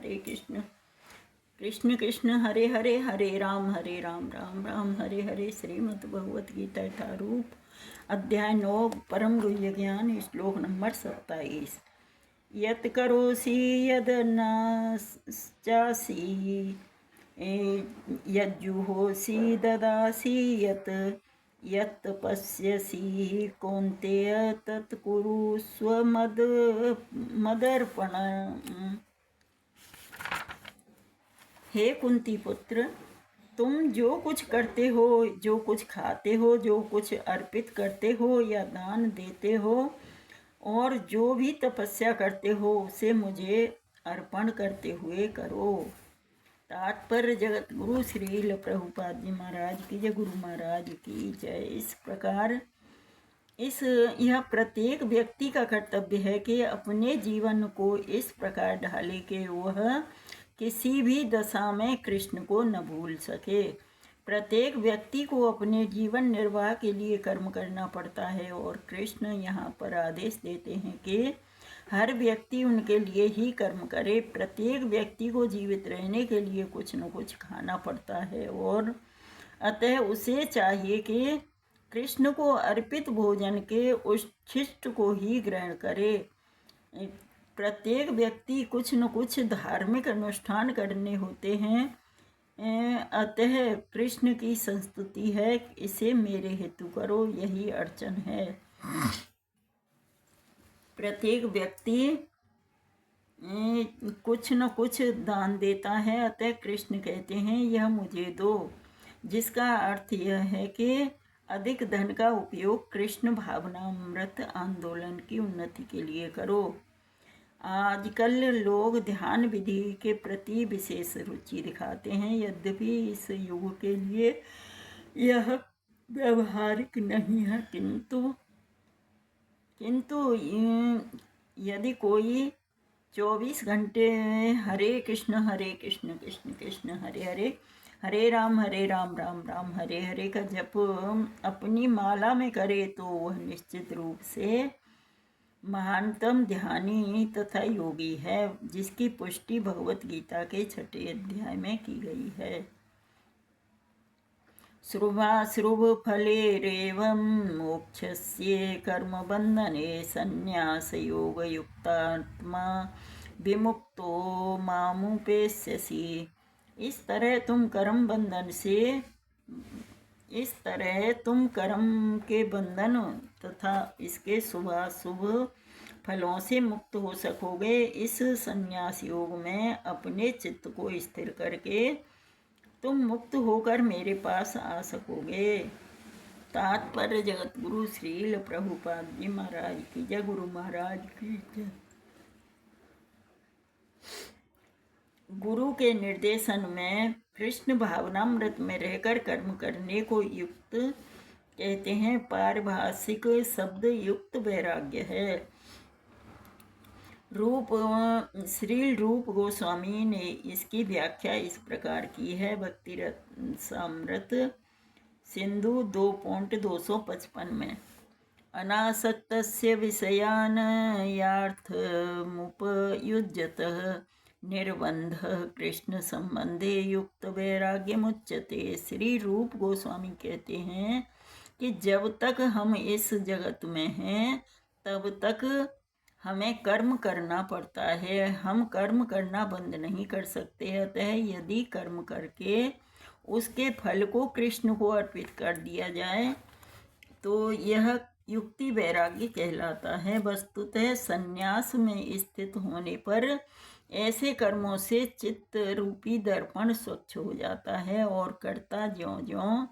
हरे कृष्ण कृष्ण कृष्ण हरे हरे, हरे राम राम राम हरे हरे। श्रीमद् भगवत गीता यथारूप अध्याय 9 परम गुह्य ज्ञान श्लोक नंबर 27। यत् करोसि यद् नास्यासि यज्जुहोसि ददासि यत् यत् पश्यसि कौन्तेय तत् कुरुष्व मदर्पणम्। हे कुंती पुत्र, तुम जो कुछ करते हो, जो कुछ खाते हो, जो कुछ अर्पित करते हो या दान देते हो और जो भी तपस्या करते हो उसे मुझे अर्पण करते हुए करो। तात्पर्य जगत गुरु श्रील प्रभुपाद जी महाराज की जय, गुरु महाराज की जय। इस प्रकार यह प्रत्येक व्यक्ति का कर्तव्य है कि अपने जीवन को इस प्रकार ढाले कि वह किसी भी दशा में कृष्ण को न भूल सके। प्रत्येक व्यक्ति को अपने जीवन निर्वाह के लिए कर्म करना पड़ता है और कृष्ण यहाँ पर आदेश देते हैं कि हर व्यक्ति उनके लिए ही कर्म करे। प्रत्येक व्यक्ति को जीवित रहने के लिए कुछ न कुछ खाना पड़ता है और अतः उसे चाहिए कि कृष्ण को अर्पित भोजन के उच्छिष्ट को ही ग्रहण करे। प्रत्येक व्यक्ति कुछ न कुछ धार्मिक अनुष्ठान करने होते हैं, अतः कृष्ण की संस्तुति है, इसे मेरे हेतु करो, यही अर्चन है। प्रत्येक व्यक्ति कुछ न कुछ दान देता है, अतः कृष्ण कहते हैं यह मुझे दो, जिसका अर्थ यह है कि अधिक धन का उपयोग कृष्ण भावनामृत आंदोलन की उन्नति के लिए करो। आजकल लोग ध्यान विधि के प्रति विशेष रुचि दिखाते हैं, यद्यपि इस युग के लिए यह व्यवहारिक नहीं है, किंतु यदि कोई 24 घंटे हरे कृष्ण कृष्ण कृष्ण हरे हरे, हरे राम राम राम हरे हरे का जप अपनी माला में करे तो वह निश्चित रूप से महानतम ध्यानी तथा योगी है, जिसकी पुष्टि भगवत गीता के 6 अध्याय में की गई है। श्रुभ फलेरेवं मोक्षस्य कर्म बंधने संन्यास योग युक्तात्मा विमुक्तो मामुपेस्यसि। इस तरह तुम कर्म के बंधन तथा इसके शुभाशुभ फलों से मुक्त हो सकोगे। इस संन्यास योग में अपने चित्त को स्थिर करके तुम मुक्त होकर मेरे पास आ सकोगे। तात्पर्य जगत गुरु श्रील प्रभुपाद जी महाराज की जय, गुरु महाराज की जय। गुरु के निर्देशन में कृष्ण भावनामृत में रहकर कर्म करने को युक्त कहते हैं। पारिभाषिक शब्द युक्त वैराग्य है। श्री रूप गोस्वामी ने इसकी व्याख्या इस प्रकार की है। भक्ति रसामृत सिंधु 2.255 में अनासक्तस्य विषयान् यार्थमुपयुज्यतः निर्बन्धः कृष्ण संबंधे युक्त वैराग्यमुच्यते। श्री रूप गोस्वामी कहते हैं कि जब तक हम इस जगत में हैं तब तक हमें कर्म करना पड़ता है, हम कर्म करना बंद नहीं कर सकते। अतः यदि कर्म करके उसके फल को कृष्ण को अर्पित कर दिया जाए तो यह युक्ति वैराग्य कहलाता है। वस्तुतः संन्यास में स्थित होने पर ऐसे कर्मों से चित्त रूपी दर्पण स्वच्छ हो जाता है और कर्ता ज्यों-ज्यों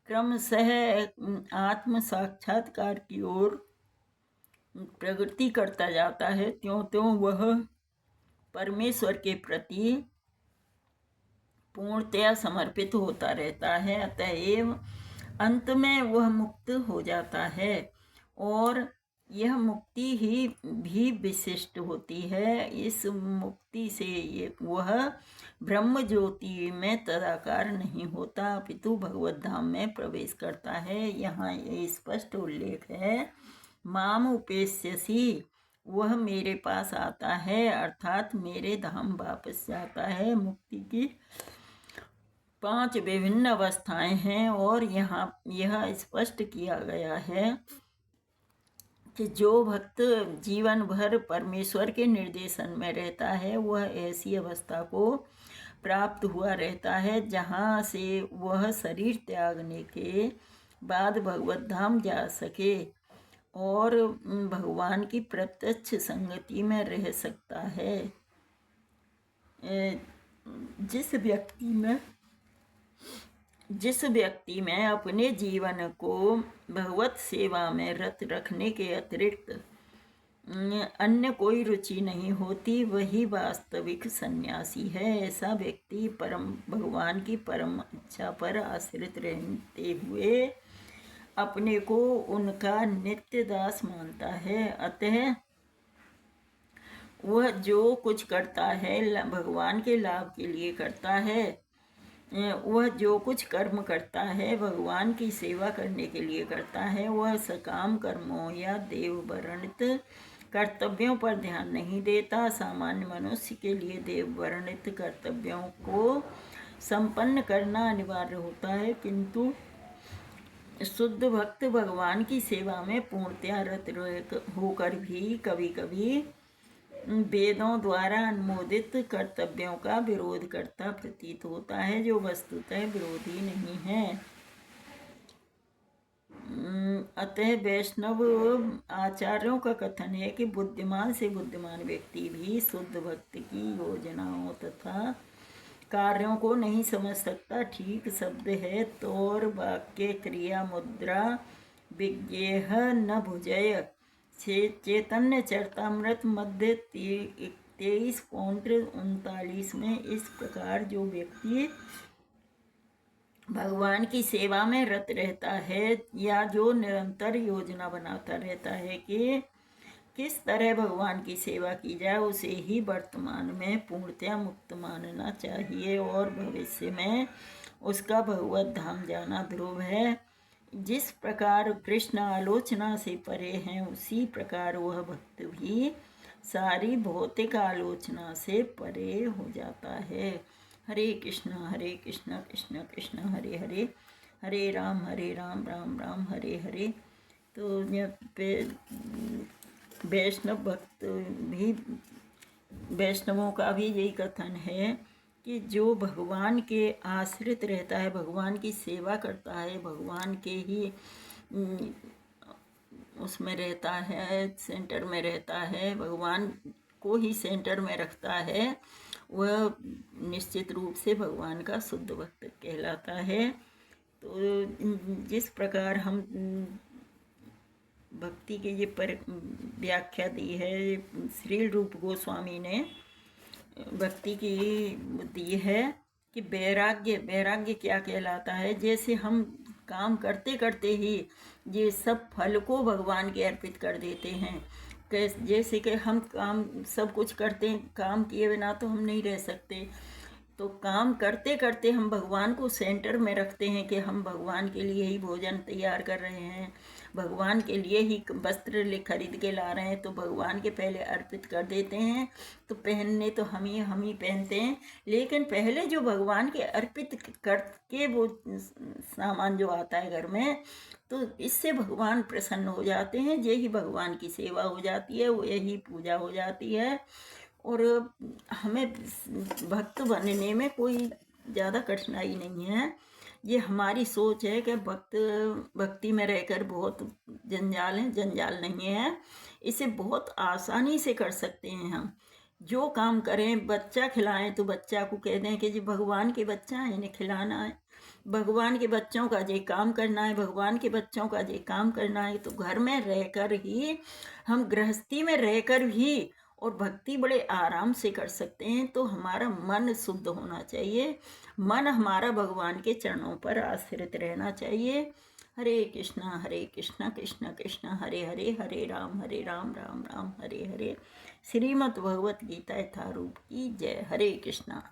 क्रमशः आत्म साक्षात्कार की ओर प्रगति करता जाता है, त्यों-त्यों वह परमेश्वर के प्रति पूर्णतया समर्पित होता रहता है। अतएव अंत में वह मुक्त हो जाता है और यह मुक्ति ही भी विशिष्ट होती है। इस मुक्ति से वह ब्रह्म ज्योति में तदाकार नहीं होता, अपितु भगवत धाम में प्रवेश करता है। यहाँ ये स्पष्ट उल्लेख है, माम उपेस्यसि, वह मेरे पास आता है, अर्थात मेरे धाम वापस जाता है। मुक्ति की 5 विभिन्न अवस्थाएं हैं और यहाँ यह स्पष्ट किया गया है कि जो भक्त जीवन भर परमेश्वर के निर्देशन में रहता है वह ऐसी अवस्था को प्राप्त हुआ रहता है जहाँ से वह शरीर त्यागने के बाद भगवत धाम जा सके और भगवान की प्रत्यक्ष संगति में रह सकता है। जिस व्यक्ति में अपने जीवन को भगवत सेवा में रत रखने के अतिरिक्त अन्य कोई रुचि नहीं होती, वही वास्तविक सन्यासी है। ऐसा व्यक्ति भगवान की परम इच्छा पर आश्रित रहते हुए अपने को उनका नित्य दास मानता है। अतः वह जो कुछ करता है भगवान के लाभ के लिए करता है। वह जो कुछ कर्म करता है भगवान की सेवा करने के लिए करता है। वह सकाम कर्मों या देव वर्णित कर्तव्यों पर ध्यान नहीं देता। सामान्य मनुष्य के लिए देव वर्णित कर्तव्यों को संपन्न करना अनिवार्य होता है, किंतु शुद्ध भक्त भगवान की सेवा में पूर्णतया रत होकर भी कभी कभी वेदों द्वारा अनुमोदित कर्तव्यों का विरोध करता प्रतीत होता है, जो वस्तुतः विरोधी नहीं है। अतः वैष्णव आचार्यों का कथन है कि बुद्धिमान से बुद्धिमान व्यक्ति भी शुद्ध भक्त की योजनाओं तथा कार्यों को नहीं समझ सकता। ठीक शब्द है तौर वाक्य क्रिया मुद्रा विज्ञेह न भुजय। चैतन्य चरितामृत मध्य 23.39 में इस प्रकार जो व्यक्ति भगवान की सेवा में रत रहता है या जो निरंतर योजना बनाता रहता है कि किस तरह भगवान की सेवा की जाए, उसे ही वर्तमान में पूर्णतया मुक्त मानना चाहिए और भविष्य में उसका भगवत धाम जाना ध्रुव है। जिस प्रकार कृष्ण आलोचना से परे हैं, उसी प्रकार वह भक्त भी सारी भौतिक आलोचना से परे हो जाता है। हरे कृष्ण कृष्ण कृष्ण हरे हरे, हरे राम राम राम हरे हरे। तो वैष्णव भक्त भी, वैष्णवों का भी यही कथन है कि जो भगवान के आश्रित रहता है, भगवान की सेवा करता है, भगवान के ही उसमें रहता है, सेंटर में रहता है, भगवान को ही सेंटर में रखता है, वह निश्चित रूप से भगवान का शुद्ध भक्त कहलाता है। तो जिस प्रकार हम भक्ति के ये व्याख्या दी है, श्रील रूप गोस्वामी ने भक्ति की दी है कि वैराग्य क्या कहलाता है। जैसे हम काम करते करते ही ये सब फल को भगवान के अर्पित कर देते हैं, जैसे कि हम काम सब कुछ करते हैं, काम किए बिना तो हम नहीं रह सकते। तो काम करते करते हम भगवान को सेंटर में रखते हैं कि हम भगवान के लिए ही भोजन तैयार कर रहे हैं, भगवान के लिए ही वस्त्र खरीद के ला रहे हैं, तो भगवान के पहले अर्पित कर देते हैं। तो पहनने तो हम ही पहनते हैं, लेकिन पहले जो भगवान के अर्पित करके वो सामान जो आता है घर में, तो इससे भगवान प्रसन्न हो जाते हैं। यही भगवान की सेवा हो जाती है, वो यही पूजा हो जाती है। और हमें भक्त बनने में कोई ज़्यादा कठिनाई नहीं है। ये हमारी सोच है कि भक्ति में रहकर बहुत जंजाल है, जंजाल नहीं है। इसे बहुत आसानी से कर सकते हैं हम। जो काम करें, बच्चा खिलाएं तो बच्चा को कह दें कि जी भगवान के बच्चा है, इन्हें खिलाना है, भगवान के बच्चों का ये काम करना है, भगवान के बच्चों का ये काम करना है। तो घर में रहकर ही हम गृहस्थी में रहकर भी और भक्ति बड़े आराम से कर सकते हैं। तो हमारा मन शुद्ध होना चाहिए, मन हमारा भगवान के चरणों पर आश्रित रहना चाहिए। हरे कृष्णा कृष्ण कृष्ण हरे हरे, हरे राम राम राम हरे हरे। श्रीमद् भगवत गीता यथारूप की जय। हरे कृष्णा।